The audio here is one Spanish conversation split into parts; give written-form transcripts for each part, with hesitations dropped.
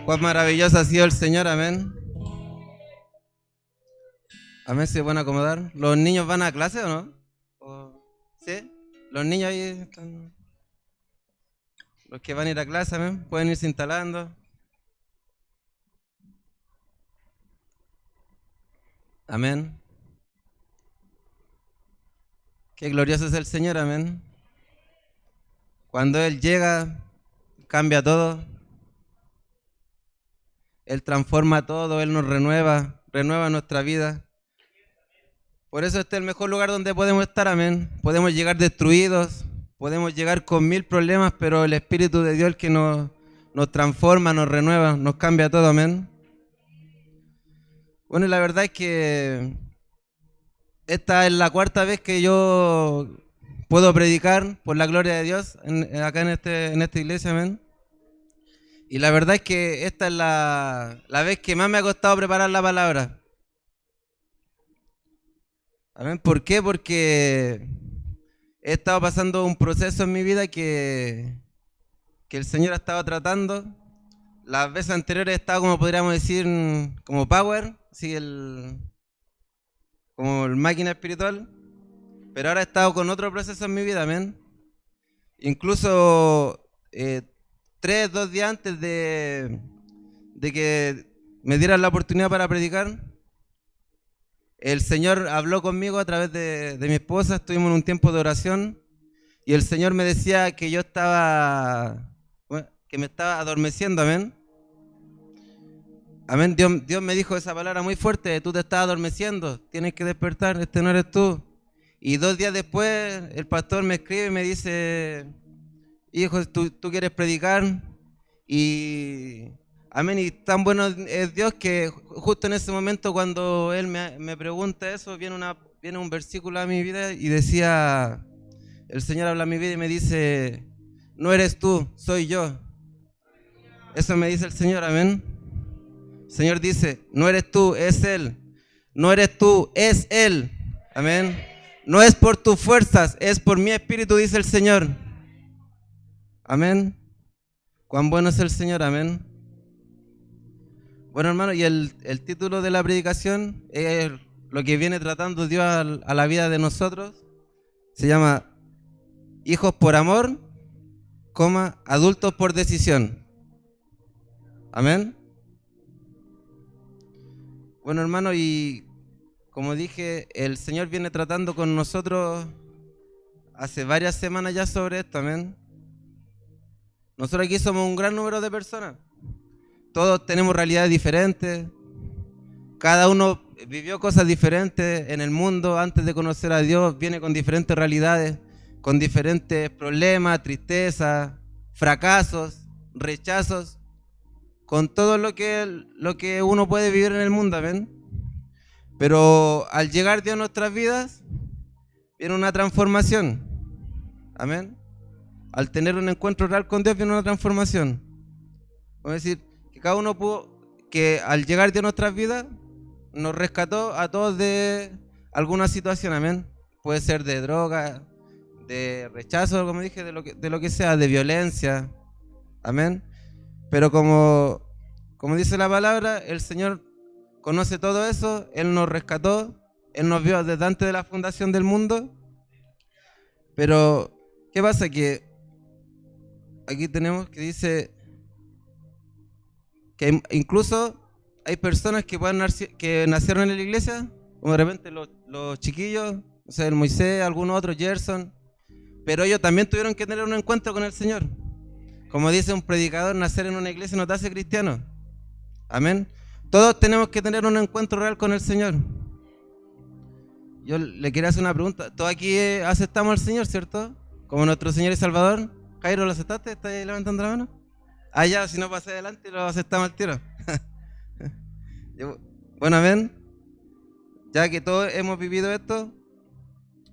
Cuán maravilloso ha sido el Señor, amén. Amén, se pueden acomodar. ¿Los niños van a clase o no? ¿Sí? Los niños ahí están. Los que van a ir a clase, amén, pueden irse instalando. Amén. Qué glorioso es el Señor, amén. Cuando Él llega, cambia todo. Él transforma todo, Él nos renueva nuestra vida. Por eso este es el mejor lugar donde podemos estar, amén. Podemos llegar destruidos, podemos llegar con 1000 problemas, pero el Espíritu de Dios el que nos transforma, nos renueva, nos cambia todo, amén. Bueno, y la verdad es que esta es la cuarta vez que yo puedo predicar por la gloria de Dios acá en esta iglesia, amén. Y la verdad es que esta es la vez que más me ha costado preparar la palabra. Amén. ¿Por qué? Porque he estado pasando un proceso en mi vida que el Señor ha estado tratando. Las veces anteriores he estado, como podríamos decir, como power, así como el máquina espiritual. Pero ahora he estado con otro proceso en mi vida, amén. Incluso 2 días antes de que me dieran la oportunidad para predicar, el Señor habló conmigo a través de mi esposa, estuvimos en un tiempo de oración y el Señor me decía que que me estaba adormeciendo, amén. Amén, Dios me dijo esa palabra muy fuerte, tú te estás adormeciendo, tienes que despertar, este no eres tú. Y 2 días después el pastor me escribe y me dice, hijo, tú quieres predicar y... Amén, y tan bueno es Dios que justo en ese momento cuando Él me pregunta eso, viene un versículo a mi vida y decía, el Señor habla a mi vida y me dice, no eres tú, soy yo. Eso me dice el Señor, amén. El Señor dice, no eres tú, es Él. No eres tú, es Él. Amén. No es por tus fuerzas, es por mi espíritu, dice el Señor. Amén. Cuán bueno es el Señor, amén. Bueno, hermano, y el título de la predicación es lo que viene tratando Dios a la vida de nosotros. Se llama Hijos por amor, adultos por decisión. Amén. Bueno, hermano, y como dije, el Señor viene tratando con nosotros hace varias semanas ya sobre esto, amén. Nosotros aquí somos un gran número de personas. Todos tenemos realidades diferentes. Cada uno vivió cosas diferentes en el mundo antes de conocer a Dios. Viene con diferentes realidades, con diferentes problemas, tristezas, fracasos, rechazos, con todo lo que uno puede vivir en el mundo, ¿ven? Pero al llegar Dios a nuestras vidas, viene una transformación. Amén. Al tener un encuentro real con Dios, viene una transformación. Vamos a decir que cada uno que al llegar Dios a nuestras vidas, nos rescató a todos de alguna situación, amén. Puede ser de droga, de rechazo, como dije, de lo que sea, de violencia, amén. Pero como dice la palabra, el Señor conoce todo eso, Él nos rescató, Él nos vio desde antes de la fundación del mundo. Pero, ¿qué pasa? Que aquí tenemos que dice que incluso hay personas que nacieron en la iglesia, como de repente los chiquillos, o sea, el Moisés, algunos otros, Gerson, pero ellos también tuvieron que tener un encuentro con el Señor. Como dice un predicador, nacer en una iglesia no te hace cristiano. Amén. Todos tenemos que tener un encuentro real con el Señor. Yo le quiero hacer una pregunta. Todos aquí aceptamos al Señor, ¿cierto? Como nuestro Señor y Salvador. Jairo, ¿lo aceptaste? ¿Estás ahí levantando la mano? Ah, ya, si no pasa adelante lo aceptamos al tiro. Bueno, amén. Ya que todos hemos vivido esto,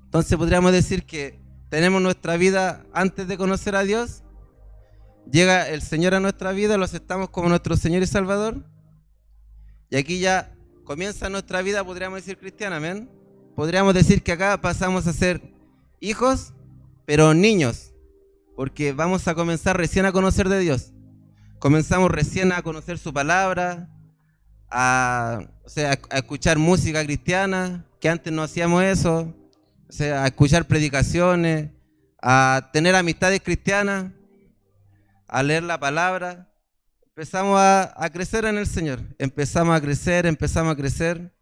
entonces podríamos decir que tenemos nuestra vida antes de conocer a Dios. Llega el Señor a nuestra vida, lo aceptamos como nuestro Señor y Salvador. Y aquí ya comienza nuestra vida, podríamos decir, cristiana, amén. Podríamos decir que acá pasamos a ser hijos, pero niños, porque vamos a comenzar recién a conocer de Dios. comenzamos recién a conocer su palabra, a escuchar música cristiana, que antes no hacíamos eso, o sea, a escuchar predicaciones, a tener amistades cristianas, a leer la palabra. Empezamos a crecer en el Señor, empezamos a crecer.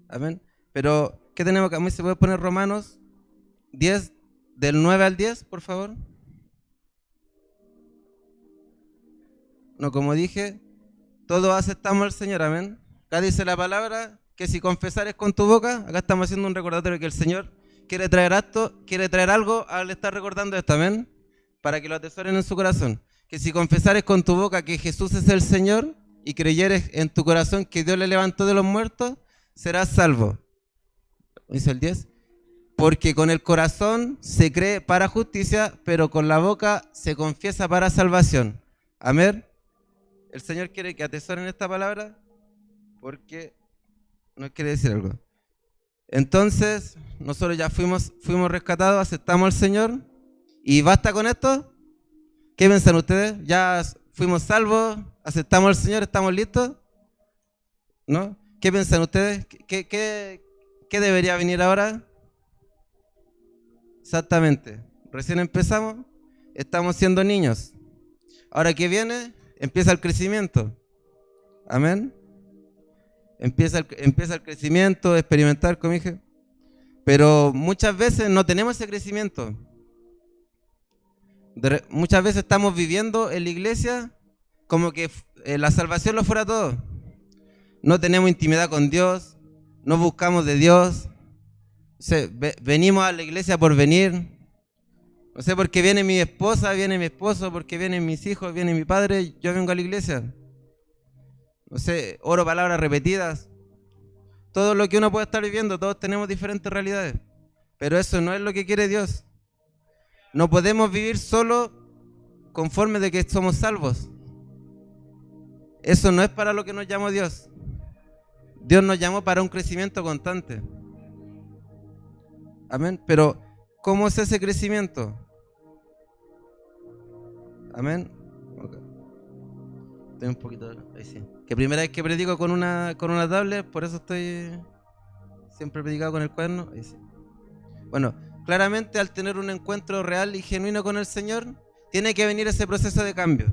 Amén. Pero, ¿qué tenemos que? A mí se puede poner Romanos 10, del 9 al 10, por favor. No, como dije, todos aceptamos al Señor, amén. Acá dice la palabra que si confesares con tu boca, acá estamos haciendo un recordatorio que el Señor quiere traer algo al estar recordando esto, amén, para que lo atesoren en su corazón. Que si confesares con tu boca que Jesús es el Señor y creyeres en tu corazón que Dios le levantó de los muertos, serás salvo. Dice el 10. Porque con el corazón se cree para justicia, pero con la boca se confiesa para salvación. Amén. El Señor quiere que atesoren esta palabra porque nos quiere decir algo. Entonces, nosotros ya fuimos rescatados, aceptamos al Señor y basta con esto. ¿Qué piensan ustedes? ¿Ya fuimos salvos? ¿Aceptamos al Señor? ¿Estamos listos? ¿No? ¿Qué piensan ustedes? ¿Qué debería venir ahora? Exactamente. Recién empezamos, estamos siendo niños. Ahora que viene, empieza el crecimiento. Amén. Empieza el crecimiento, experimentar, como dije. Pero muchas veces no tenemos ese crecimiento. Muchas veces estamos viviendo en la iglesia como que la salvación lo fuera todo. No tenemos intimidad con Dios, no buscamos de Dios. O sea, venimos a la iglesia por venir. No sé, porque viene mi esposa, viene mi esposo, porque vienen mis hijos, viene mi padre, yo vengo a la iglesia. No sé, oro palabras repetidas. Todo lo que uno puede estar viviendo, todos tenemos diferentes realidades. Pero eso no es lo que quiere Dios. No podemos vivir solo conforme de que somos salvos. Eso no es para lo que nos llamó Dios. Dios nos llamó para un crecimiento constante. Amén. Pero, ¿cómo es ese crecimiento? Amén. Okay. Estoy un poquito... Ahí sí. Que primera vez que predico con una tablet, por eso estoy siempre predicado con el cuaderno. Ahí sí. Bueno, claramente al tener un encuentro real y genuino con el Señor, tiene que venir ese proceso de cambio.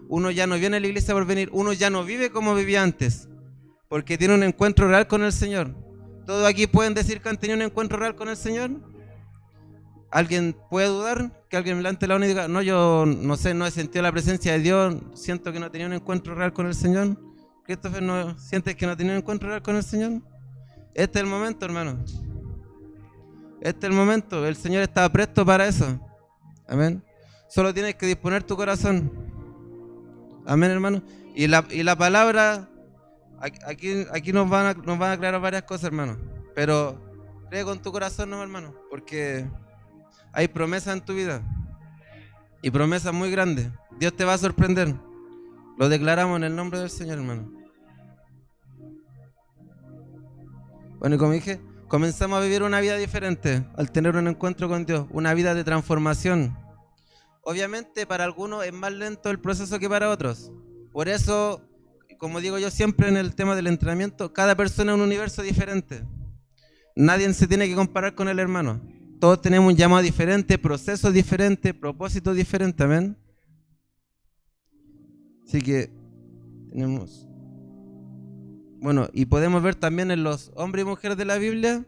Uno ya no viene a la iglesia por venir, uno ya no vive como vivía antes, porque tiene un encuentro real con el Señor. ¿Todos aquí pueden decir que han tenido un encuentro real con el Señor? ¿Alguien puede dudar? Que alguien me levante la mano y diga, no, yo no sé, no he sentido la presencia de Dios, siento que no he tenido un encuentro real con el Señor. Christopher, ¿no sientes que no ha tenido un encuentro real con el Señor? Este es el momento, hermano. Este es el momento, el Señor está presto para eso. Amén. Solo tienes que disponer tu corazón. Amén, hermano. Y la palabra, aquí nos van a aclarar varias cosas, hermano. Pero cree con tu corazón, no, hermano, porque hay promesas en tu vida. Y promesas muy grandes. Dios te va a sorprender. Lo declaramos en el nombre del Señor, hermano. Bueno, y como dije, comenzamos a vivir una vida diferente al tener un encuentro con Dios, una vida de transformación. Obviamente para algunos es más lento el proceso que para otros. Por eso, como digo yo siempre en el tema del entrenamiento, cada persona es un universo diferente. Nadie se tiene que comparar con el hermano. Todos tenemos un llamado diferente, procesos diferentes, propósitos diferentes, amén. Así que tenemos... Bueno, y podemos ver también en los hombres y mujeres de la Biblia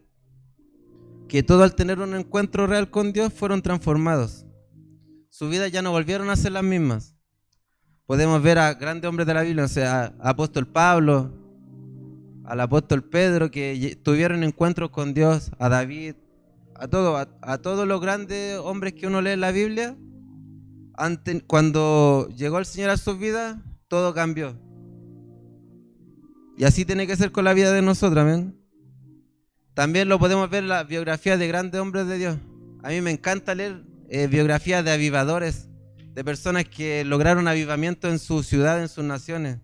que todos al tener un encuentro real con Dios fueron transformados. Su vida ya no volvieron a ser las mismas. Podemos ver a grandes hombres de la Biblia, o sea, a apóstol Pablo, al apóstol Pedro, que tuvieron encuentros con Dios, a David, a todos los grandes hombres que uno lee en la Biblia. Cuando llegó el Señor a sus vidas, todo cambió. Y así tiene que ser con la vida de nosotros, amén. También lo podemos ver en la biografía de grandes hombres de Dios. A mí me encanta leer biografías de avivadores, de personas que lograron avivamiento en su ciudad, en sus naciones,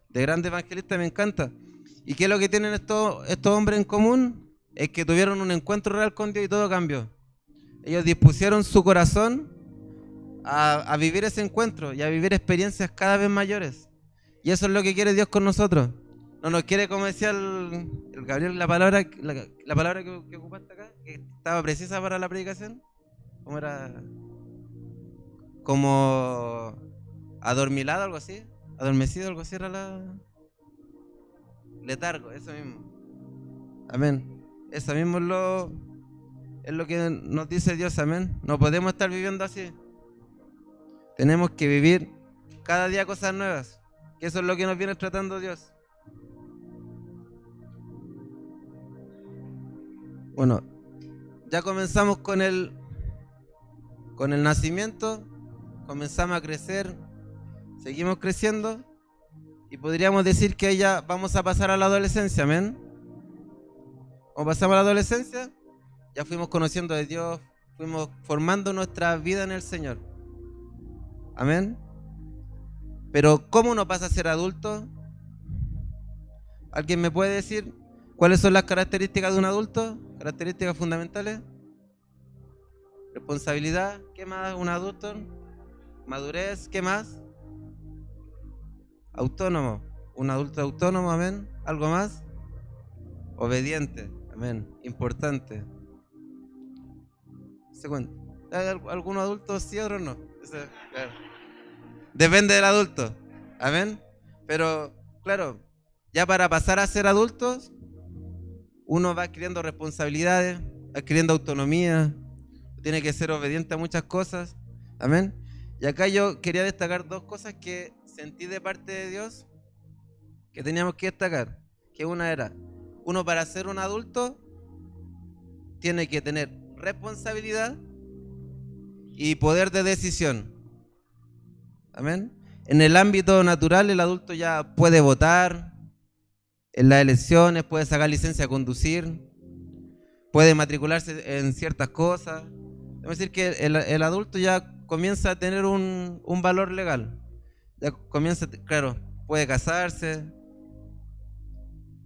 de grandes evangelistas, me encanta. ¿Y qué es lo que tienen estos hombres en común? Es que tuvieron un encuentro real con Dios y todo cambió. Ellos dispusieron su corazón a vivir ese encuentro y a vivir experiencias cada vez mayores. Y eso es lo que quiere Dios con nosotros. No nos quiere, como decía el Gabriel, la palabra que ocupaste acá, que estaba precisa para la predicación. ¿Cómo era? Como adormilado, algo así. Adormecido, algo así era la... Letargo, eso mismo. Amén. Eso mismo es lo que nos dice Dios, amén. No podemos estar viviendo así. Tenemos que vivir cada día cosas nuevas. Que eso es lo que nos viene tratando Dios. Bueno, ya comenzamos con el nacimiento, comenzamos a crecer, seguimos creciendo y podríamos decir que ya vamos a pasar a la adolescencia, amén. Como pasamos a la adolescencia, ya fuimos conociendo de Dios, fuimos formando nuestra vida en el Señor, amén. Pero ¿cómo uno pasa a ser adulto? ¿Alguien me puede decir cuáles son las características de un adulto? Características fundamentales. Responsabilidad, ¿qué más un adulto? Madurez, ¿qué más? Autónomo, un adulto autónomo, amén. ¿Algo más? Obediente, amén. Importante. Segundo, algunos adultos sí, otros no. Claro. Depende del adulto, amén. Pero, claro, ya para pasar a ser adultos, uno va adquiriendo responsabilidades, adquiriendo autonomía, tiene que ser obediente a muchas cosas, amén. Y acá yo quería destacar dos cosas que sentí de parte de Dios que teníamos que destacar. Que una era, uno para ser un adulto tiene que tener responsabilidad y poder de decisión, amén. En el ámbito natural el adulto ya puede votar en las elecciones, puede sacar licencia de conducir, puede matricularse en ciertas cosas. Es decir, que el adulto ya comienza a tener un valor legal. Ya comienza, claro, puede casarse.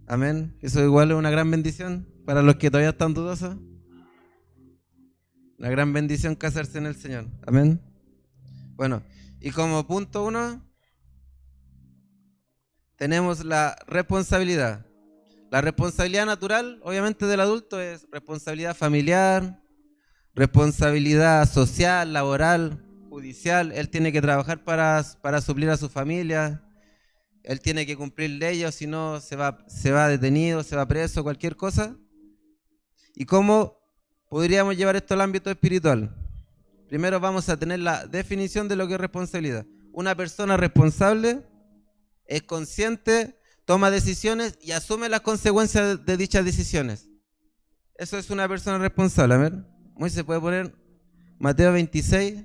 Amén. Eso igual es una gran bendición para los que todavía están dudosos. Una gran bendición casarse en el Señor. Amén. Bueno, y como punto 1, tenemos la responsabilidad. La responsabilidad natural, obviamente, del adulto es responsabilidad familiar, responsabilidad social, laboral, judicial. Él tiene que trabajar para suplir a su familia. Él tiene que cumplir leyes, si no se va detenido, se va preso, cualquier cosa. ¿Y cómo podríamos llevar esto al ámbito espiritual? Primero vamos a tener la definición de lo que es responsabilidad. Una persona responsable es consciente, toma decisiones y asume las consecuencias de dichas decisiones. Eso es una persona responsable. A ver, Moisés, ¿puede poner Mateo 26,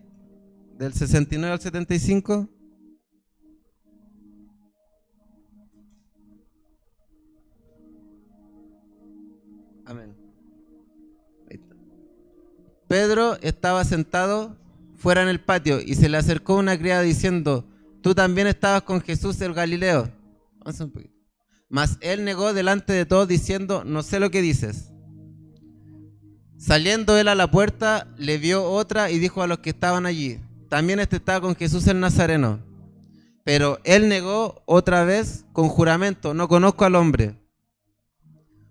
del 69 al 75? Amén. Ahí está. Pedro estaba sentado fuera en el patio y se le acercó una criada diciendo: tú también estabas con Jesús el Galileo. Avanza un poquito. Mas él negó delante de todos diciendo: no sé lo que dices. Saliendo él a la puerta, le vio otra y dijo a los que estaban allí: también este estaba con Jesús el Nazareno. Pero él negó otra vez con juramento: no conozco al hombre.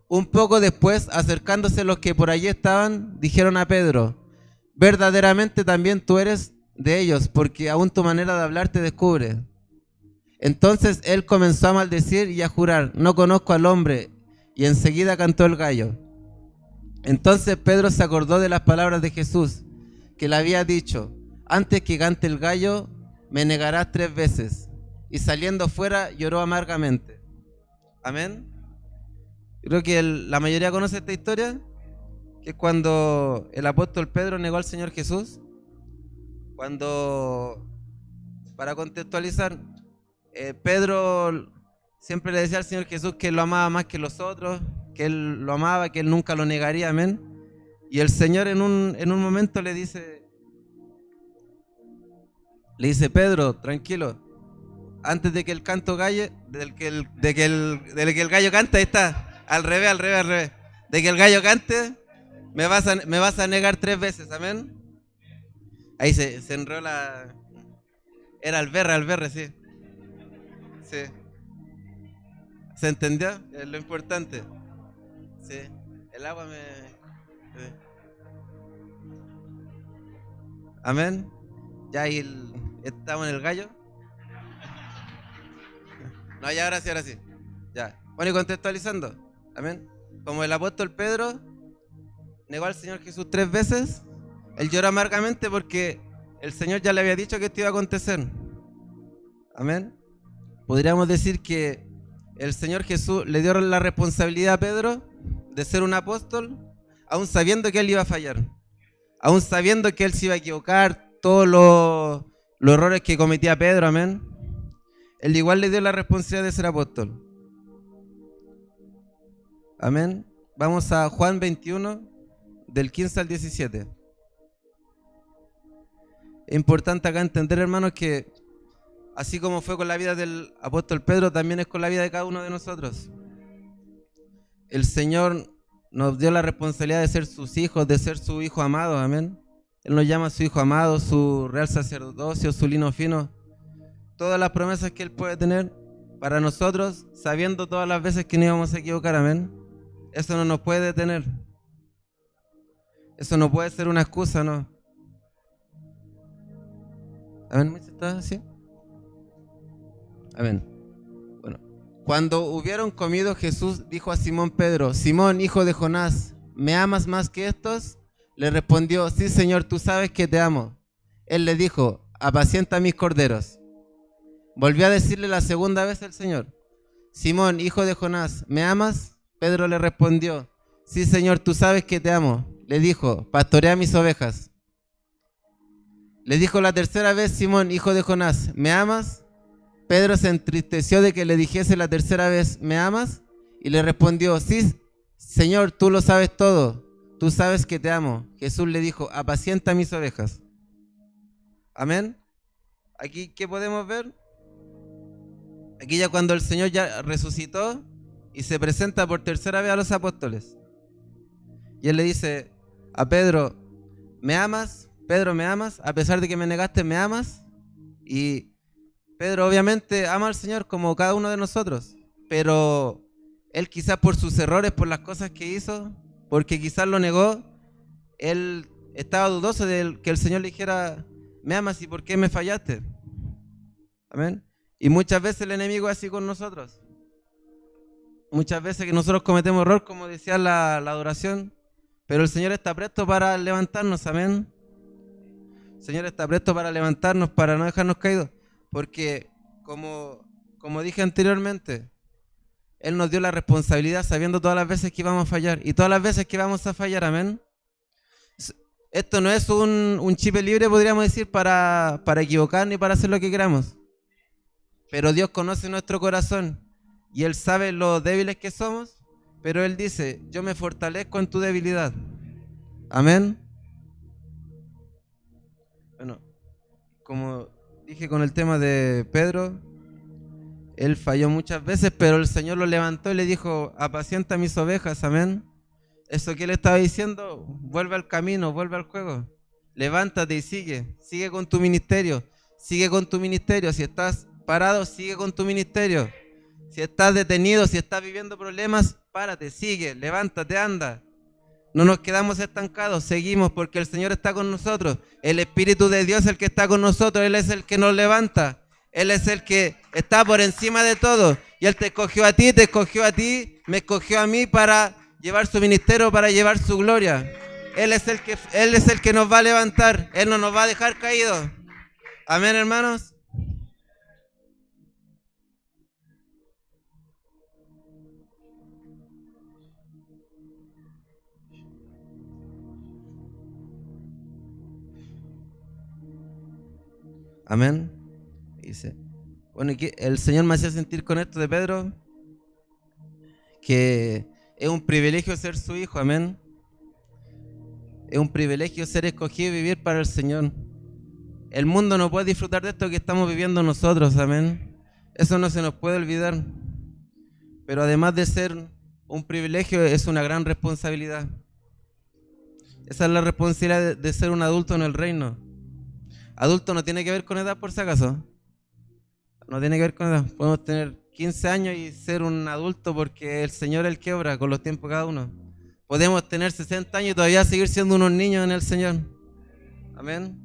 Un poco después, acercándose los que por allí estaban, dijeron a Pedro: verdaderamente también tú eres de ellos, porque aún tu manera de hablar te descubre. Entonces él comenzó a maldecir y a jurar: no conozco al hombre, y enseguida cantó el gallo. Entonces Pedro se acordó de las palabras de Jesús, que le había dicho: antes que cante el gallo, me negarás 3 veces. Y saliendo fuera lloró amargamente. Amén. Creo que la mayoría conoce esta historia, que es cuando el apóstol Pedro negó al Señor Jesús. Cuando, para contextualizar, Pedro siempre le decía al Señor Jesús que él lo amaba más que los otros, que él lo amaba, que él nunca lo negaría, amén. Y el Señor en un momento le dice: Pedro, tranquilo, antes de que el canto galle, de que el gallo cante, ahí está, al revés, de que el gallo cante, me vas a negar 3 veces, amén. Ahí se enredó la... Era Alberre, sí. Sí. ¿Se entendió? Es lo importante. Sí. El agua me... sí. Amén. Ya ahí estamos en el gallo. No, ya ahora sí. Ya. Bueno, y contextualizando. Amén. Como el apóstol Pedro negó al Señor Jesús 3 veces, él lloró amargamente porque el Señor ya le había dicho que esto iba a acontecer. Amén. Podríamos decir que el Señor Jesús le dio la responsabilidad a Pedro de ser un apóstol, aún sabiendo que él iba a fallar, aún sabiendo que él se iba a equivocar, todos los errores que cometía Pedro, amén. Él igual le dio la responsabilidad de ser apóstol. Amén. Vamos a Juan 21, del 15 al 17. Es importante acá entender, hermanos, que así como fue con la vida del apóstol Pedro, también es con la vida de cada uno de nosotros. El Señor nos dio la responsabilidad de ser sus hijos, de ser su hijo amado, amén. Él nos llama su hijo amado, su real sacerdocio, su lino fino. Todas las promesas que Él puede tener para nosotros, sabiendo todas las veces que nos íbamos a equivocar, amén. Eso no nos puede detener. Eso no puede ser una excusa, ¿no? Amén, ¿está así? Amén. Bueno, cuando hubieron comido, Jesús dijo a Simón Pedro: Simón, hijo de Jonás, ¿me amas más que estos? Le respondió: sí, Señor, tú sabes que te amo. Él le dijo: apacienta mis corderos. Volvió a decirle la segunda vez el Señor: Simón, hijo de Jonás, ¿me amas? Pedro le respondió: sí, Señor, tú sabes que te amo. Le dijo: pastorea mis ovejas. Le dijo la tercera vez: Simón, hijo de Jonás, ¿me amas? Pedro se entristeció de que le dijese la tercera vez: ¿me amas? Y le respondió: sí, Señor, tú lo sabes todo, tú sabes que te amo. Jesús le dijo: apacienta mis ovejas. Amén. Aquí, ¿qué podemos ver? Aquí ya cuando el Señor ya resucitó y se presenta por tercera vez a los apóstoles. Y Él le dice a Pedro: ¿me amas? Pedro, ¿me amas? A pesar de que me negaste, ¿me amas? Y Pedro obviamente ama al Señor como cada uno de nosotros, pero él quizás por sus errores, por las cosas que hizo, porque quizás lo negó, él estaba dudoso de que el Señor le dijera: ¿me amas y por qué me fallaste? Amén. Y muchas veces el enemigo es así con nosotros. Muchas veces que nosotros cometemos error, como decía la adoración, pero el Señor está presto para levantarnos, amén. El Señor está presto para levantarnos, para no dejarnos caídos, porque como dije anteriormente, Él nos dio la responsabilidad sabiendo todas las veces que íbamos a fallar y todas las veces que vamos a fallar, amén. Esto no es un chip libre, podríamos decir, para equivocarnos y para hacer lo que queramos. Pero Dios conoce nuestro corazón y Él sabe lo débiles que somos, pero Él dice: yo me fortalezco en tu debilidad. Amén. Bueno, como dije con el tema de Pedro, él falló muchas veces, pero el Señor lo levantó y le dijo: apacienta mis ovejas, amén. Eso que él estaba diciendo: vuelve al camino, vuelve al juego, levántate y sigue con tu ministerio, sigue con tu ministerio. Si estás parado, sigue con tu ministerio. Si estás detenido, si estás viviendo problemas, párate, sigue, levántate, anda. No nos quedamos estancados, seguimos, porque el Señor está con nosotros. El Espíritu de Dios es el que está con nosotros, Él es el que nos levanta. Él es el que está por encima de todo. Y Él te escogió a ti, me escogió a mí para llevar su ministerio, para llevar su gloria. Él es el que nos va a levantar. Él no nos va a dejar caídos. Amén, hermanos. Amén. Dice. Bueno, y que el Señor me hacía sentir con esto de Pedro, que es un privilegio ser su hijo, amén. Es un privilegio ser escogido y vivir para el Señor. El mundo no puede disfrutar de esto que estamos viviendo nosotros, amén. Eso no se nos puede olvidar. Pero además de ser un privilegio, es una gran responsabilidad. Esa es la responsabilidad de ser un adulto en el reino. Adulto no tiene que ver con edad, por si acaso. No tiene que ver con edad. Podemos tener 15 años y ser un adulto porque el Señor es el que obra con los tiempos cada uno. Podemos tener 60 años y todavía seguir siendo unos niños en el Señor. Amén.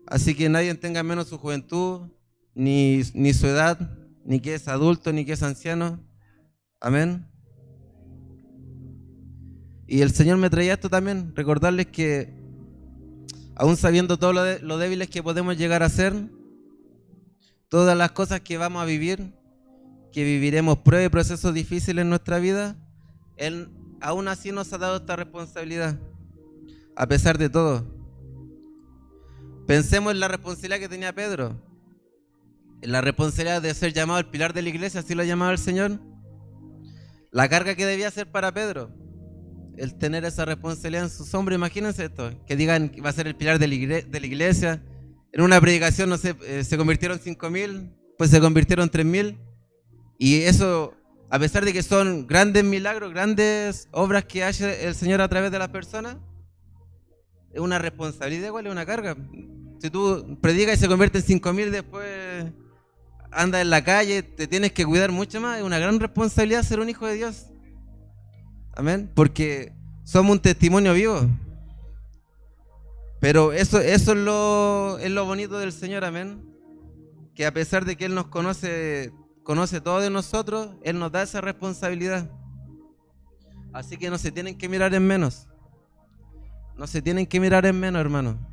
Así que nadie tenga menos su juventud, ni su edad, ni que es adulto, ni que es anciano. Amén. Y el Señor me traía esto también, recordarles que aún sabiendo todo lo débiles que podemos llegar a ser, todas las cosas que vamos a vivir, que viviremos pruebas y procesos difíciles en nuestra vida, Él aún así nos ha dado esta responsabilidad, a pesar de todo. Pensemos en la responsabilidad que tenía Pedro, en la responsabilidad de ser llamado el pilar de la iglesia, así lo llamaba el Señor. La carga que debía ser para Pedro, el tener esa responsabilidad en sus hombros. Imagínense esto, que digan que va a ser el pilar de la iglesia. En una predicación, no sé, se convirtieron 5.000, pues se convirtieron 3.000. Y eso, a pesar de que son grandes milagros, grandes obras que hace el Señor a través de las personas, es una responsabilidad igual, es una carga. Si tú predicas y se convierte en 5.000, después andas en la calle, te tienes que cuidar mucho más. Es una gran responsabilidad ser un hijo de Dios. Amén. Porque somos un testimonio vivo. Pero eso es lo bonito del Señor, amén. Que a pesar de que Él nos conoce todo de nosotros, Él nos da esa responsabilidad. Así que no se tienen que mirar en menos. No se tienen que mirar en menos, hermano.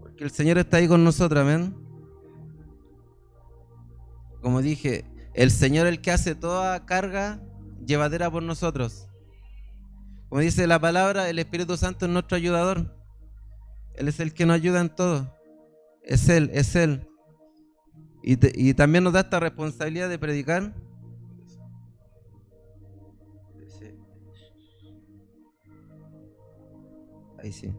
Porque el Señor está ahí con nosotros, amén. Como dije, el Señor es el que hace toda carga llevadera por nosotros. Como dice la palabra, el Espíritu Santo es nuestro ayudador. Él es el que nos ayuda en todo. Es Él, es Él. Y también nos da esta responsabilidad de predicar. Ahí sí.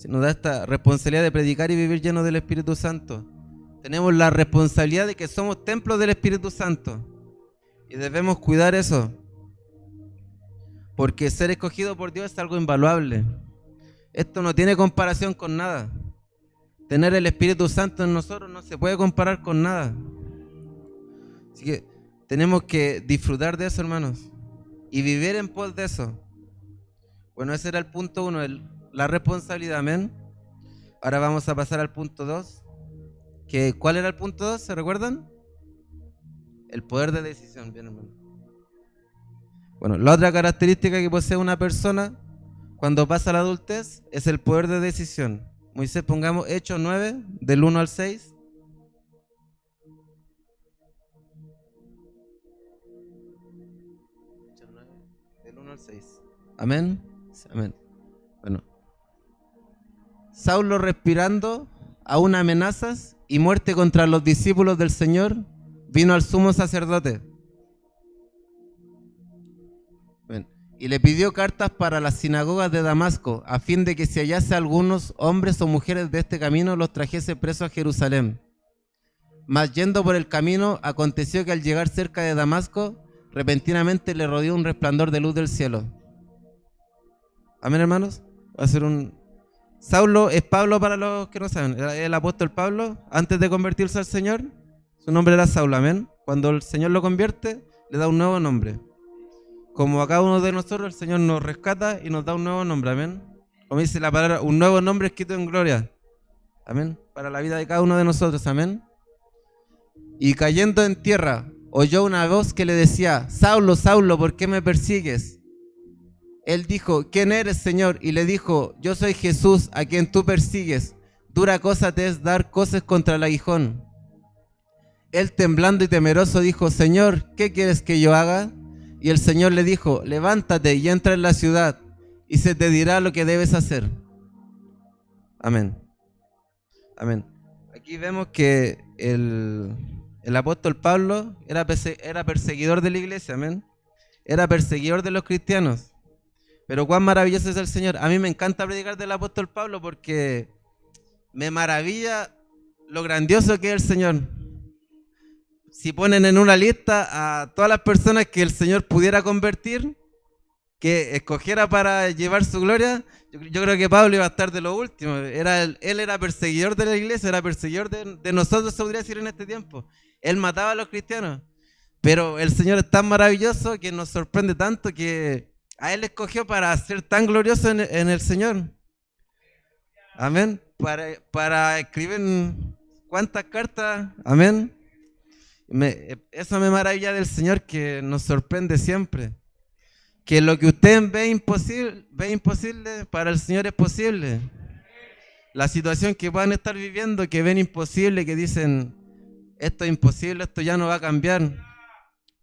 Nos da esta responsabilidad de predicar y vivir llenos del Espíritu Santo. Tenemos la responsabilidad de que somos templos del Espíritu Santo. Y debemos cuidar eso. Porque ser escogido por Dios es algo invaluable. Esto no tiene comparación con nada. Tener el Espíritu Santo en nosotros no se puede comparar con nada. Así que tenemos que disfrutar de eso, hermanos. Y vivir en pos de eso. Bueno, ese era el punto 1, la responsabilidad, amén. Ahora vamos a pasar al punto 2. ¿Cuál era el punto 2? ¿Se recuerdan? El poder de decisión, bien, hermano. Bueno, la otra característica que posee una persona cuando pasa a la adultez es el poder de decisión. Moisés, pongamos Hechos 9, del 1 al 6. Hechos 9, del 1 al 6. Amén. Amén. Bueno. Saulo, respirando aún amenazas y muerte contra los discípulos del Señor, vino al sumo sacerdote. Y le pidió cartas para las sinagogas de Damasco, a fin de que si hallase algunos hombres o mujeres de este camino, los trajese presos a Jerusalén. Mas yendo por el camino, aconteció que al llegar cerca de Damasco, repentinamente le rodeó un resplandor de luz del cielo. Amén, hermanos. Va a ser Saulo es Pablo para los que no saben. Era el apóstol Pablo, antes de convertirse al Señor, su nombre era Saulo, amén. Cuando el Señor lo convierte, le da un nuevo nombre. Como a cada uno de nosotros, el Señor nos rescata y nos da un nuevo nombre, amén. Como dice la palabra, un nuevo nombre escrito en gloria, amén, para la vida de cada uno de nosotros, amén. Y cayendo en tierra, oyó una voz que le decía: Saulo, Saulo, ¿por qué me persigues? Él dijo: ¿quién eres, Señor? Y le dijo: yo soy Jesús, a quien tú persigues. Dura cosa te es dar coces contra el aguijón. Él, temblando y temeroso, dijo: Señor, ¿qué quieres que yo haga? Y el Señor le dijo: levántate y entra en la ciudad, y se te dirá lo que debes hacer. Amén. Amén. Aquí vemos que el apóstol Pablo era perseguidor de la iglesia, amén. Era perseguidor de los cristianos. Pero cuán maravilloso es el Señor. A mí me encanta predicar del apóstol Pablo porque me maravilla lo grandioso que es el Señor. Si ponen en una lista a todas las personas que el Señor pudiera convertir, que escogiera para llevar su gloria, yo creo que Pablo iba a estar de lo último. Él era perseguidor de la iglesia, era perseguidor de nosotros, se podría decir en este tiempo. Él mataba a los cristianos. Pero el Señor es tan maravilloso que nos sorprende tanto que a Él escogió para ser tan glorioso en el Señor. Amén. Para escribir cuántas cartas. Amén. Eso me maravilla del Señor, que nos sorprende siempre. Que lo que usted ve imposible, para el Señor es posible. La situación que puedan estar viviendo, que ven imposible, que dicen, esto es imposible, esto ya no va a cambiar.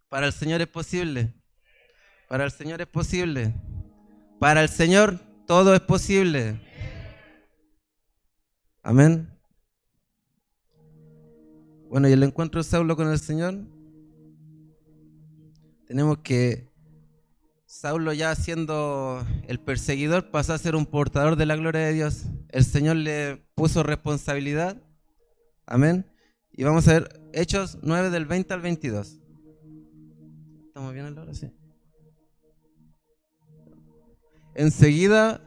Para el Señor es posible. Para el Señor es posible. Para el Señor todo es posible. Amén. Bueno, y el encuentro de Saulo con el Señor, tenemos que Saulo, ya siendo el perseguidor, pasó a ser un portador de la gloria de Dios. El Señor le puso responsabilidad. Amén. Y vamos a ver Hechos 9 del 20 al 22. ¿Estamos bien ahora? Sí. Enseguida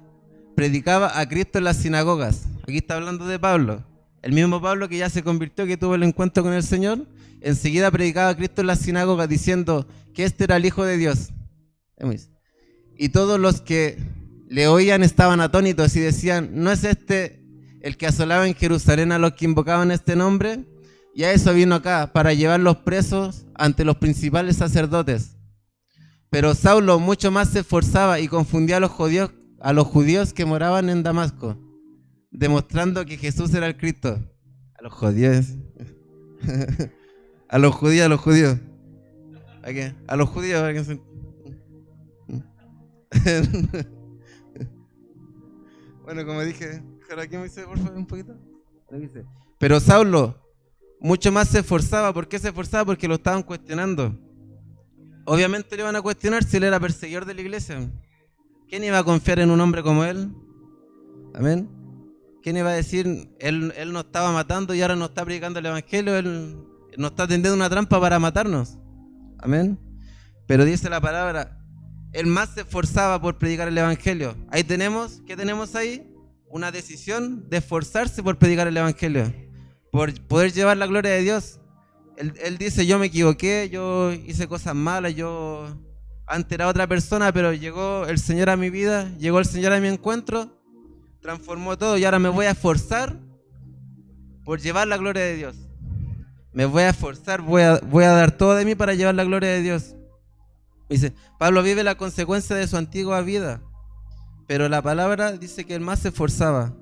predicaba a Cristo en las sinagogas. Aquí está hablando de Pablo. El mismo Pablo que ya se convirtió, que tuvo el encuentro con el Señor. Enseguida predicaba a Cristo en las sinagogas diciendo que este era el Hijo de Dios. Y todos los que le oían estaban atónitos y decían, ¿no es este el que asolaba en Jerusalén a los que invocaban este nombre? Y a eso vino acá, para llevarlos presos ante los principales sacerdotes. Pero Saulo mucho más se esforzaba y confundía a los judíos que moraban en Damasco, demostrando que Jesús era el Cristo. A los judíos. A los judíos. ¿A qué? A los judíos. ¿A qué? Bueno, como dije, aquí me dice, por favor, un poquito. Pero Saulo mucho más se esforzaba. ¿Por qué se esforzaba? Porque lo estaban cuestionando. Obviamente le iban a cuestionar si él era perseguidor de la iglesia. ¿Quién iba a confiar en un hombre como él? Amén. ¿Quién iba a decir, él nos estaba matando y ahora nos está predicando el evangelio, él nos está tendiendo una trampa para matarnos? Amén. Pero dice la palabra, él más se esforzaba por predicar el evangelio. Ahí tenemos, ¿qué tenemos ahí? Una decisión de esforzarse por predicar el evangelio, por poder llevar la gloria de Dios. Él dice, yo me equivoqué, yo hice cosas malas, yo antes era otra persona, pero llegó el Señor a mi vida, llegó el Señor a mi encuentro, transformó todo y ahora me voy a esforzar por llevar la gloria de Dios. Me voy a esforzar, voy a dar todo de mí para llevar la gloria de Dios. Dice, Pablo vive la consecuencia de su antigua vida, pero la palabra dice que él más se esforzaba.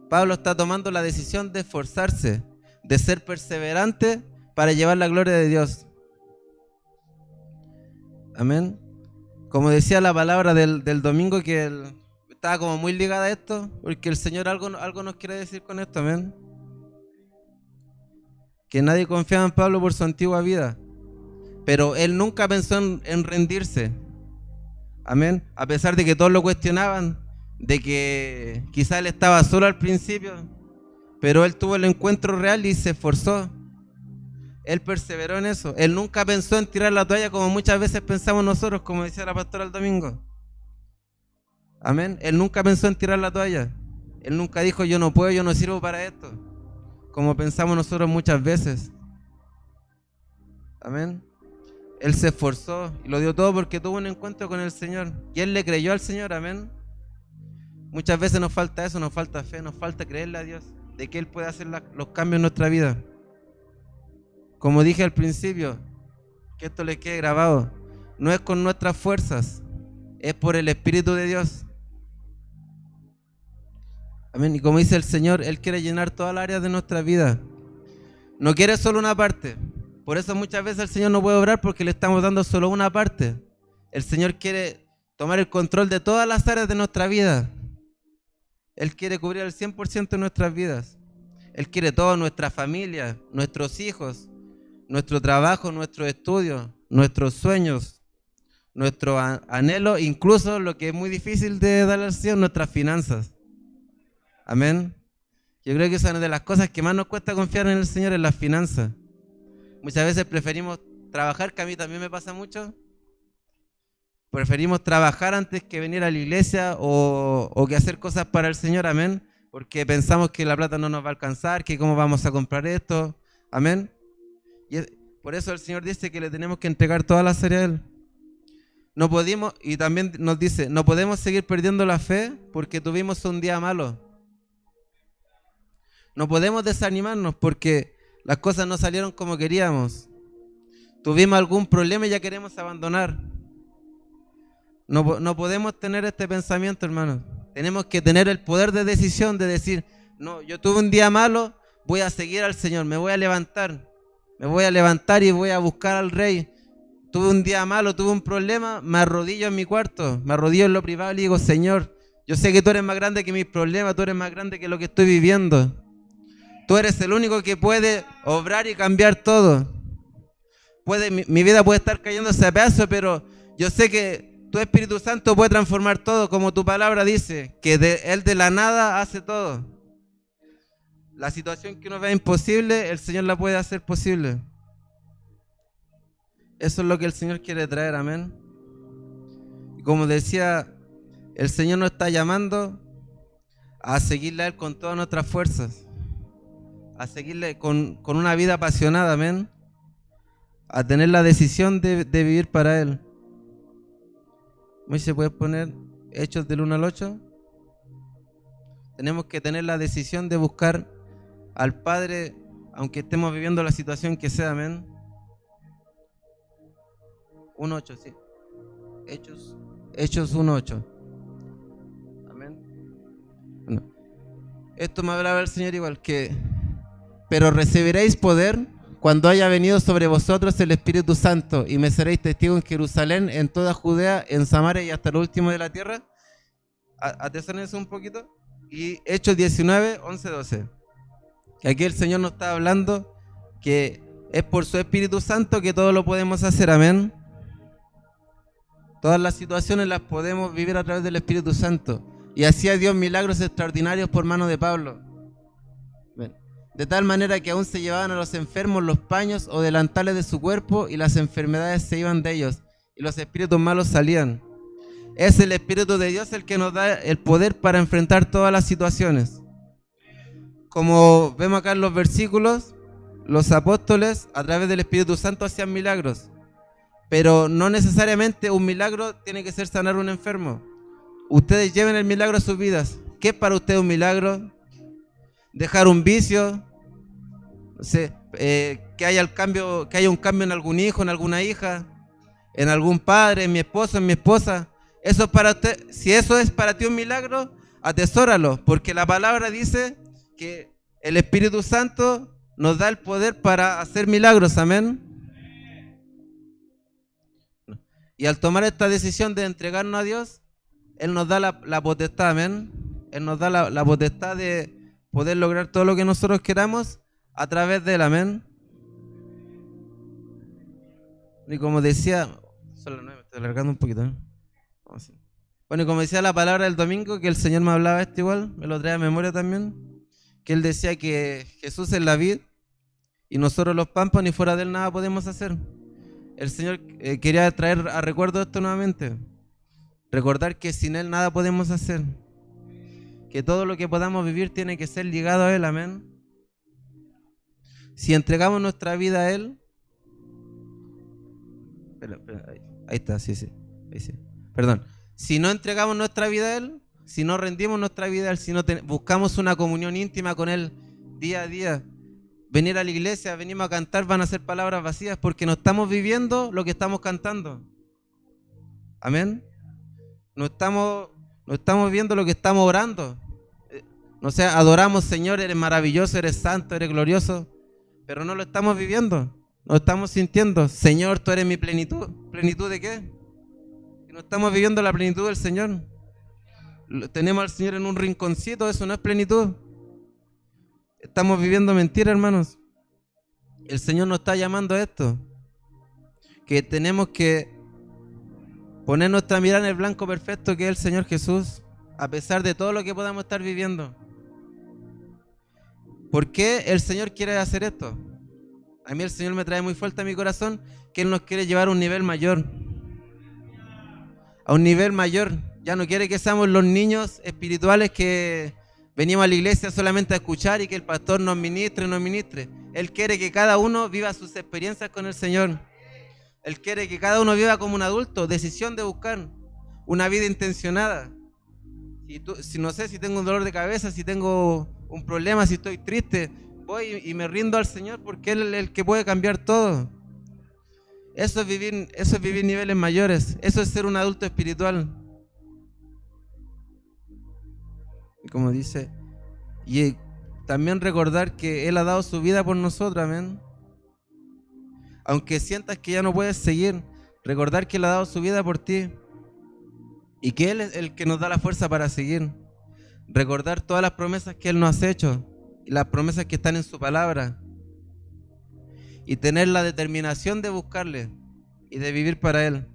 Pablo está tomando la decisión de esforzarse, de ser perseverante para llevar la gloria de Dios. Amén. Como decía la palabra del domingo, que estaba como muy ligada a esto, porque el Señor algo nos quiere decir con esto. Amén. Que nadie confiaba en Pablo por su antigua vida, pero él nunca pensó en rendirse. Amén. A pesar de que todos lo cuestionaban, de que quizá él estaba solo al principio, pero él tuvo el encuentro real y se esforzó. Él perseveró en eso. Él nunca pensó en tirar la toalla como muchas veces pensamos nosotros, como decía la pastora el domingo. Amén. Él nunca pensó en tirar la toalla. Él nunca dijo, yo no puedo, yo no sirvo para esto, como pensamos nosotros muchas veces. Amén. Él se esforzó y lo dio todo porque tuvo un encuentro con el Señor. Y él le creyó al Señor. Amén. Muchas veces nos falta eso, nos falta fe, nos falta creerle a Dios de que Él puede hacer los cambios en nuestra vida. Como dije al principio, que esto les quede grabado, no es con nuestras fuerzas, es por el Espíritu de Dios. Amén. Y como dice el Señor, Él quiere llenar todas las áreas de nuestra vida. No quiere solo una parte. Por eso muchas veces el Señor no puede obrar, porque le estamos dando solo una parte. El Señor quiere tomar el control de todas las áreas de nuestra vida. Él quiere cubrir el 100% de nuestras vidas. Él quiere todo, nuestra familia, nuestros hijos, nuestro trabajo, nuestros estudios, nuestros sueños, nuestro anhelo, incluso lo que es muy difícil de darle al Señor, nuestras finanzas. Amén. Yo creo que esa es una de las cosas que más nos cuesta confiar en el Señor, en las finanzas. Muchas veces preferimos trabajar, que a mí también me pasa mucho, preferimos trabajar antes que venir a la iglesia o que hacer cosas para el Señor, amén, porque pensamos que la plata no nos va a alcanzar, que cómo vamos a comprar esto, amén. Por eso el Señor dice que le tenemos que entregar toda la áreas a Él. No podemos, y también nos dice, no podemos seguir perdiendo la fe porque tuvimos un día malo. No podemos desanimarnos porque las cosas no salieron como queríamos. Tuvimos algún problema y ya queremos abandonar. No podemos tener este pensamiento, hermanos. Tenemos que tener el poder de decisión de decir, no, yo tuve un día malo, voy a seguir al Señor, me voy a levantar y voy a buscar al Rey. Tuve un día malo, tuve un problema, me arrodillo en mi cuarto, me arrodillo en lo privado y digo, Señor, yo sé que tú eres más grande que mis problemas, tú eres más grande que lo que estoy viviendo. Tú eres el único que puede obrar y cambiar todo. Mi vida puede estar cayéndose a pedazos, pero yo sé que tu Espíritu Santo puede transformar todo, como tu palabra dice, que Él de la nada hace todo. La situación que uno ve imposible, el Señor la puede hacer posible. Eso es lo que el Señor quiere traer, amén. Y como decía, el Señor nos está llamando a seguirle a Él con todas nuestras fuerzas, a seguirle con una vida apasionada, amén, a tener la decisión de vivir para Él. ¿Se puede poner Hechos del 1 al 8? Tenemos que tener la decisión de buscar al Padre, aunque estemos viviendo la situación que sea, amén. 1.8, sí. Hechos 1.8. Amén. Bueno, esto me hablaba el Señor igual que, pero recibiréis poder cuando haya venido sobre vosotros el Espíritu Santo y me seréis testigos en Jerusalén, en toda Judea, en Samaria y hasta lo último de la tierra. Atenciónense un poquito. Y Hechos 19, 11, 12. Que aquí el Señor nos está hablando que es por su Espíritu Santo que todo lo podemos hacer, amén. Todas las situaciones las podemos vivir a través del Espíritu Santo. Y hacía Dios milagros extraordinarios por mano de Pablo. De tal manera que aún se llevaban a los enfermos los paños o delantales de su cuerpo y las enfermedades se iban de ellos y los espíritus malos salían. Es el Espíritu de Dios el que nos da el poder para enfrentar todas las situaciones. Como vemos acá en los versículos, los apóstoles a través del Espíritu Santo hacían milagros. Pero no necesariamente un milagro tiene que ser sanar a un enfermo. Ustedes lleven el milagro a sus vidas. ¿Qué es para usted un milagro? Dejar un vicio, no sé, que haya un cambio en algún hijo, en alguna hija, en algún padre, en mi esposo, en mi esposa. Eso es para usted. Si eso es para ti un milagro, atesóralo, porque la palabra dice que el Espíritu Santo nos da el poder para hacer milagros, amén. Y al tomar esta decisión de entregarnos a Dios, Él nos da la potestad, amén. Él nos da la potestad de poder lograr todo lo que nosotros queramos a través de Él, amén. Y como decía, solo me estoy alargando un poquito, ¿eh? Bueno, y como decía la palabra del domingo, que el Señor me hablaba esto igual, me lo trae a memoria también, que Él decía que Jesús es la vid y nosotros los pámpanos y fuera de Él nada podemos hacer. El Señor quería traer a recuerdo esto nuevamente, recordar que sin Él nada podemos hacer, que todo lo que podamos vivir tiene que ser ligado a Él, amén. Si entregamos nuestra vida a Él, ahí está, sí, ahí sí. Perdón, si no entregamos nuestra vida a Él, si no rendimos nuestra vida a Él, si no buscamos una comunión íntima con Él día a día, venir a la iglesia, venimos a cantar, van a ser palabras vacías porque no estamos viviendo lo que estamos cantando. Amén. No estamos viendo lo que estamos orando. No sé, adoramos, Señor, eres maravilloso, eres santo, eres glorioso, pero no lo estamos viviendo, no estamos sintiendo, Señor, tú eres mi plenitud. ¿Plenitud de qué? No estamos viviendo la plenitud del Señor. Tenemos al Señor en un rinconcito, eso no es plenitud. Estamos viviendo mentira, hermanos. El Señor nos está llamando a esto, que tenemos que poner nuestra mirada en el blanco perfecto que es el Señor Jesús, a pesar de todo lo que podamos estar viviendo. ¿Por qué el Señor quiere hacer esto? A mí el Señor me trae muy fuerte a mi corazón que Él nos quiere llevar a un nivel mayor. a un nivel mayor. Ya no quiere que seamos los niños espirituales que venimos a la iglesia solamente a escuchar y que el pastor nos ministre, nos ministre. Él quiere que cada uno viva sus experiencias con el Señor. Él quiere que cada uno viva como un adulto, decisión de buscar una vida intencionada. Si no sé, si tengo un dolor de cabeza, si tengo un problema, si estoy triste, voy y me rindo al Señor porque Él es el que puede cambiar todo. Eso es vivir niveles mayores. Eso es ser un adulto espiritual. Y como dice, y también recordar que Él ha dado su vida por nosotros, amén. Aunque sientas que ya no puedes seguir, recordar que Él ha dado su vida por ti y que Él es el que nos da la fuerza para seguir. Recordar todas las promesas que Él nos ha hecho y las promesas que están en su palabra y tener la determinación de buscarle y de vivir para Él.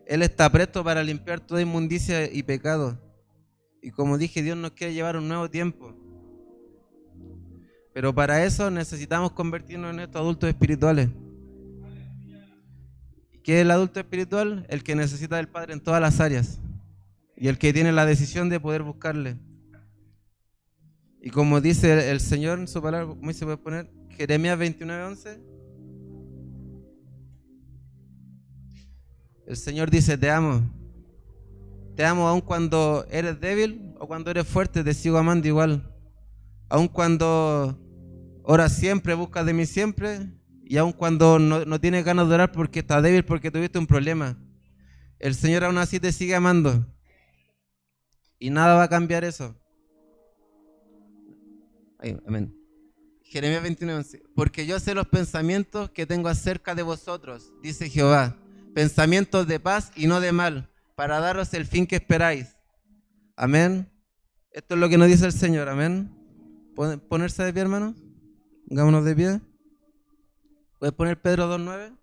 Él está presto para limpiar toda inmundicia y pecado. Y como dije, Dios nos quiere llevar a un nuevo tiempo. Pero para eso necesitamos convertirnos en estos adultos espirituales. ¿Qué es el adulto espiritual? El que necesita del Padre en todas las áreas. Y el que tiene la decisión de poder buscarle. Y como dice el Señor en su palabra, ¿cómo se puede poner? Jeremías 29:11. El Señor dice, te amo. Te amo aun cuando eres débil o cuando eres fuerte, te sigo amando igual. Aun cuando oras siempre, buscas de mí siempre, y aun cuando no tienes ganas de orar porque estás débil, porque tuviste un problema, el Señor aún así te sigue amando. Y nada va a cambiar eso. Amén. Jeremías 29:11. Porque yo sé los pensamientos que tengo acerca de vosotros, dice Jehová, pensamientos de paz y no de mal, para daros el fin que esperáis. Amén. Esto es lo que nos dice el Señor. Amén. ¿Pueden ponerse de pie, hermanos? Pongámonos de pie. ¿Puedes poner Pedro 2:9?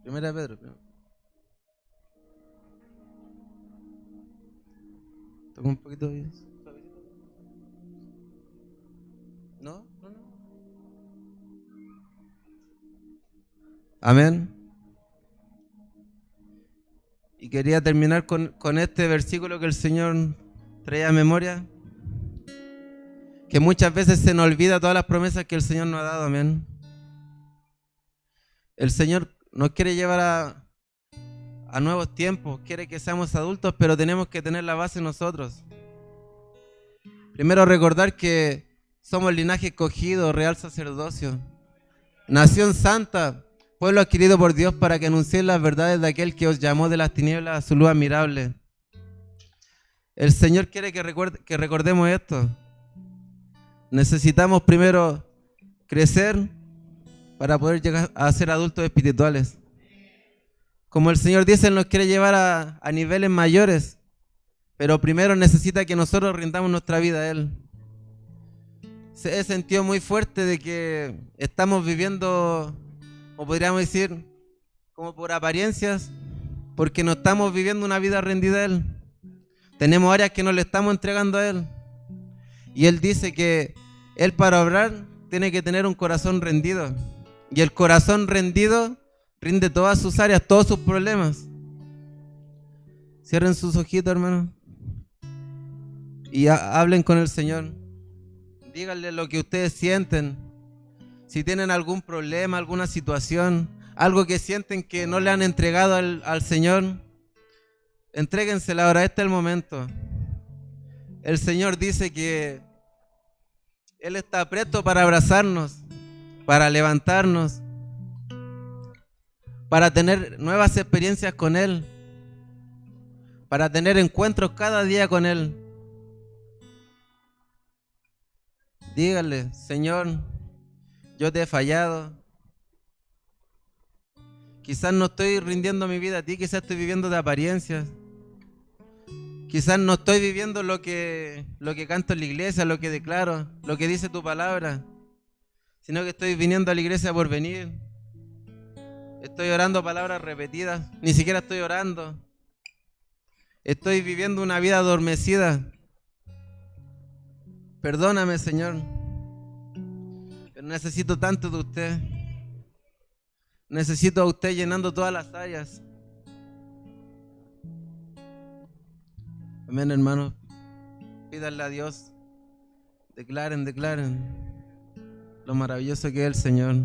Primera Pedro. Toca un poquito de... ¿No? Amén. Y quería terminar con este versículo que el Señor trae a memoria. Que muchas veces se nos olvida todas las promesas que el Señor nos ha dado. Amén. El Señor nos quiere llevar a nuevos tiempos. Quiere que seamos adultos, pero tenemos que tener la base nosotros. Primero recordar que somos linaje escogido, real sacerdocio, nación santa, pueblo adquirido por Dios para que anunciéis las verdades de aquel que os llamó de las tinieblas a su luz admirable. El Señor quiere que recordemos esto. Necesitamos primero crecer para poder llegar a ser adultos espirituales. Como el Señor dice, Él nos quiere llevar a niveles mayores, pero primero necesita que nosotros rindamos nuestra vida a Él. He sentido muy fuerte de que estamos viviendo, o podríamos decir, como por apariencias, porque no estamos viviendo una vida rendida a Él. Tenemos áreas que no le estamos entregando a Él. Y Él dice que Él para obrar tiene que tener un corazón rendido. Y el corazón rendido rinde todas sus áreas, todos sus problemas. Cierren sus ojitos, hermano. Y hablen con el Señor. Díganle lo que ustedes sienten. Si tienen algún problema, alguna situación, algo que sienten que no le han entregado al Señor, entréguensela ahora. Este es el momento. El Señor dice que Él está presto para abrazarnos, para levantarnos, para tener nuevas experiencias con Él, para tener encuentros cada día con Él. Dígale, Señor, yo te he fallado. Quizás no estoy rindiendo mi vida a ti, quizás estoy viviendo de apariencias. Quizás no estoy viviendo lo que canto en la iglesia, lo que declaro, lo que dice tu palabra, sino que estoy viniendo a la iglesia por venir. Estoy orando palabras repetidas, ni siquiera estoy orando. Estoy viviendo una vida adormecida. Perdóname, Señor. Pero necesito tanto de usted. Necesito a usted llenando todas las áreas. Amén, hermanos. Pídanle a Dios. Declaren lo maravilloso que es el Señor.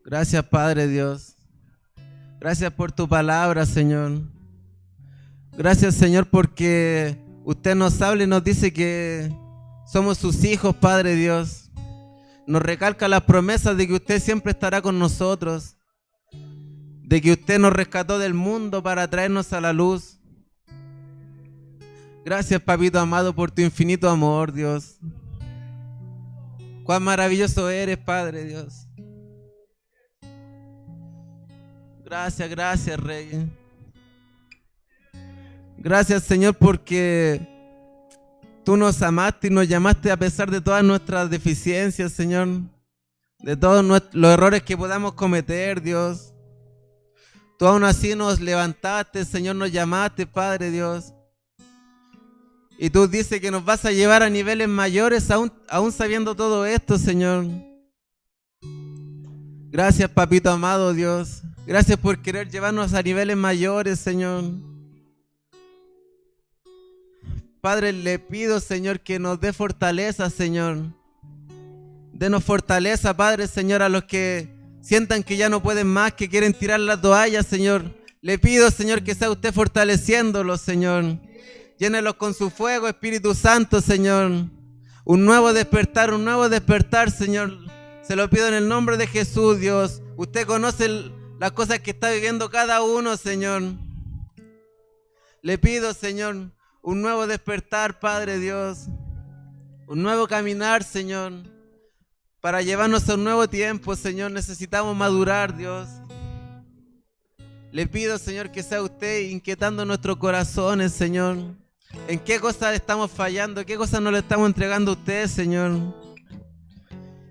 Gracias, Padre Dios. Gracias por tu palabra, Señor. Gracias, Señor, porque usted nos habla y nos dice que somos sus hijos, Padre Dios. Nos recalca las promesas de que usted siempre estará con nosotros, de que usted nos rescató del mundo para traernos a la luz. Gracias, papito amado, por tu infinito amor, Dios. Cuán maravilloso eres, Padre Dios. Gracias, Rey. Gracias, Señor, porque tú nos amaste y nos llamaste a pesar de todas nuestras deficiencias, Señor, de todos los errores que podamos cometer, Dios. Tú aún así nos levantaste, Señor, nos llamaste, Padre Dios. Y tú dices que nos vas a llevar a niveles mayores aún sabiendo todo esto, Señor. Gracias, papito amado, Dios. Gracias por querer llevarnos a niveles mayores, Señor. Padre, le pido, Señor, que nos dé fortaleza, Señor. Denos fortaleza, Padre, Señor, a los que sientan que ya no pueden más, que quieren tirar la toalla, Señor. Le pido, Señor, que sea usted fortaleciéndolos, Señor. Llénelos con su fuego, Espíritu Santo, Señor. Un nuevo despertar, Señor. Se lo pido en el nombre de Jesús, Dios. Usted conoce las cosas que está viviendo cada uno, Señor. Le pido, Señor, un nuevo despertar, Padre Dios. Un nuevo caminar, Señor. Para llevarnos a un nuevo tiempo, Señor. Necesitamos madurar, Dios. Le pido, Señor, que sea usted inquietando nuestros corazones, Señor. ¿En qué cosas estamos fallando? ¿Qué cosas no le estamos entregando a usted, Señor?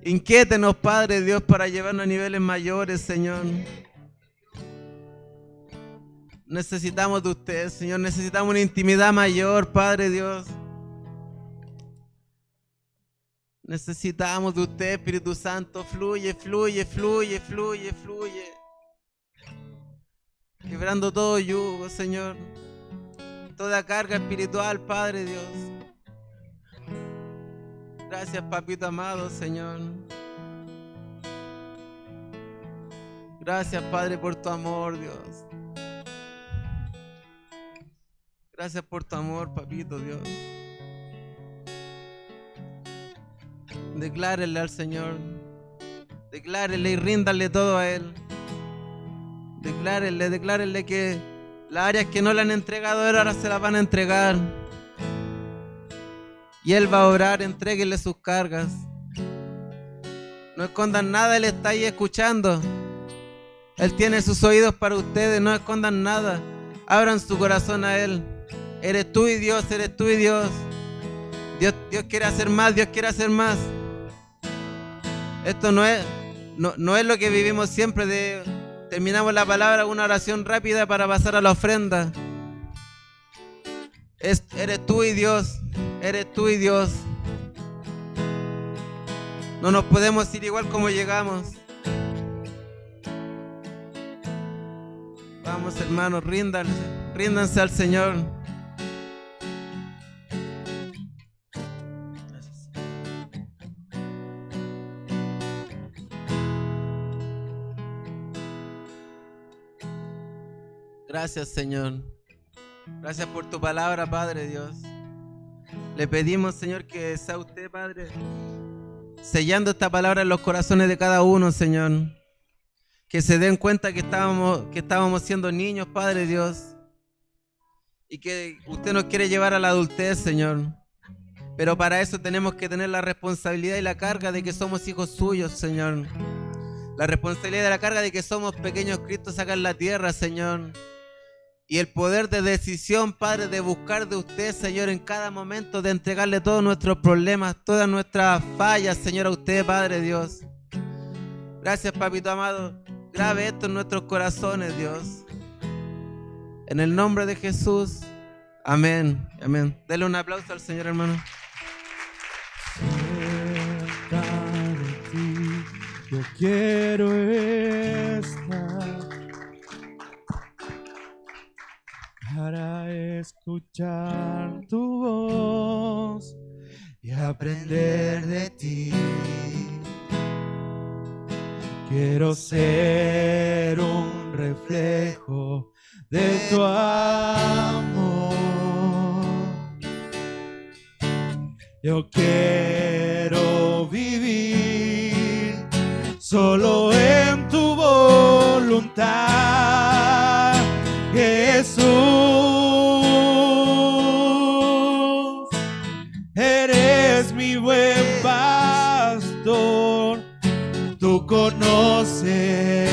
Inquiétenos, Padre Dios, para llevarnos a niveles mayores, Señor. Necesitamos de usted, Señor. Necesitamos una intimidad mayor, Padre Dios. Necesitamos de usted, Espíritu Santo. Fluye. Quebrando todo yugo, Señor. Toda carga espiritual, Padre Dios. Gracias, papito amado, Señor. Gracias, Padre, por tu amor, Dios. Gracias por tu amor, papito Dios. Declárenle al Señor. Declárenle y ríndanle todo a Él. Declárenle que las áreas que no le han entregado a Él ahora se las van a entregar. Y Él va a orar, entréguenle sus cargas. No escondan nada, Él está ahí escuchando. Él tiene sus oídos para ustedes, no escondan nada. Abran su corazón a Él. Eres tú y Dios, eres tú y Dios. Dios quiere hacer más, Dios quiere hacer más. Esto no es lo que vivimos siempre terminamos la palabra, una oración rápida para pasar a la ofrenda. Eres tú y Dios, eres tú y Dios. No nos podemos ir igual como llegamos. Vamos, hermanos, ríndanse al Señor. Gracias, Señor. Gracias por tu palabra, Padre Dios. Le pedimos, Señor, que sea usted, Padre, sellando esta palabra en los corazones de cada uno, Señor. Que se den cuenta que estábamos siendo niños, Padre Dios. Y que usted nos quiere llevar a la adultez, Señor. Pero para eso tenemos que tener la responsabilidad y la carga de que somos hijos suyos, Señor. La responsabilidad y la carga de que somos pequeños Cristos acá en la tierra, Señor. Y el poder de decisión, Padre, de buscar de usted, Señor, en cada momento, de entregarle todos nuestros problemas, todas nuestras fallas, Señor, a usted, Padre Dios. Gracias, papito amado. Grabe esto en nuestros corazones, Dios. En el nombre de Jesús. Amén. Amén. Dele un aplauso al Señor, hermano. quiero estar para escuchar tu voz y aprender de ti. Quiero ser un reflejo de tu amor. Yo quiero vivir solo en tu voluntad, Jesús. Eres mi buen pastor, tú conoces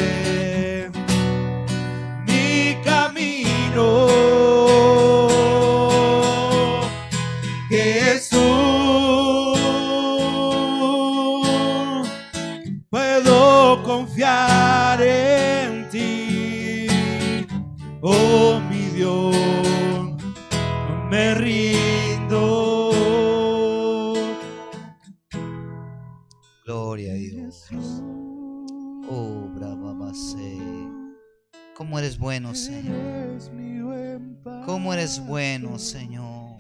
mi camino, Jesús. Puedo confiar en ti, oh mi Dios, me rindo. Gloria a Dios. Oh, brava base. ¿Cómo eres bueno, Señor? ¿Cómo eres bueno, Señor?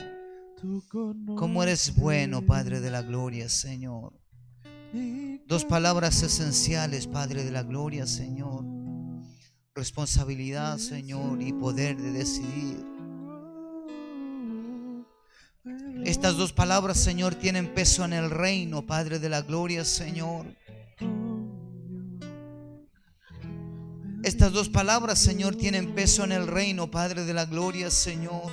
¿Cómo eres bueno, Padre de la gloria, Señor? Dos palabras esenciales, Padre de la gloria, Señor. Responsabilidad, Señor, y poder de decidir. Estas dos palabras, Señor, tienen peso en el reino, Padre de la gloria, Señor. Estas dos palabras, Señor, tienen peso en el reino, Padre de la gloria, Señor.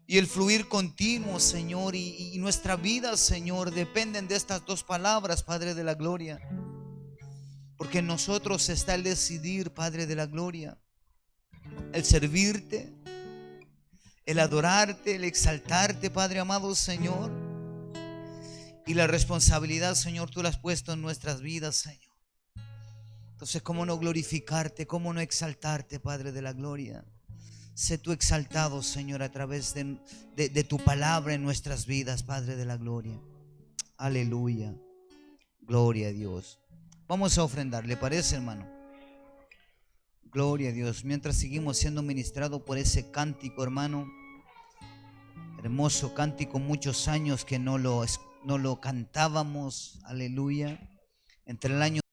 Y el fluir continuo, Señor, y nuestra vida, Señor, dependen de estas dos palabras, Padre de la gloria. Porque en nosotros está el decidir, Padre de la gloria, el servirte, el adorarte, el exaltarte, Padre amado, Señor. Y la responsabilidad, Señor, tú la has puesto en nuestras vidas, Señor. Entonces, ¿cómo no glorificarte? ¿Cómo no exaltarte, Padre de la gloria? Sé tú exaltado, Señor, a través de tu palabra en nuestras vidas, Padre de la gloria. Aleluya. Gloria a Dios. Vamos a ofrendar, ¿le parece, hermano? Gloria a Dios. Mientras seguimos siendo ministrados por ese cántico, hermano. Hermoso cántico, muchos años que no lo cantábamos. Aleluya. Entre el año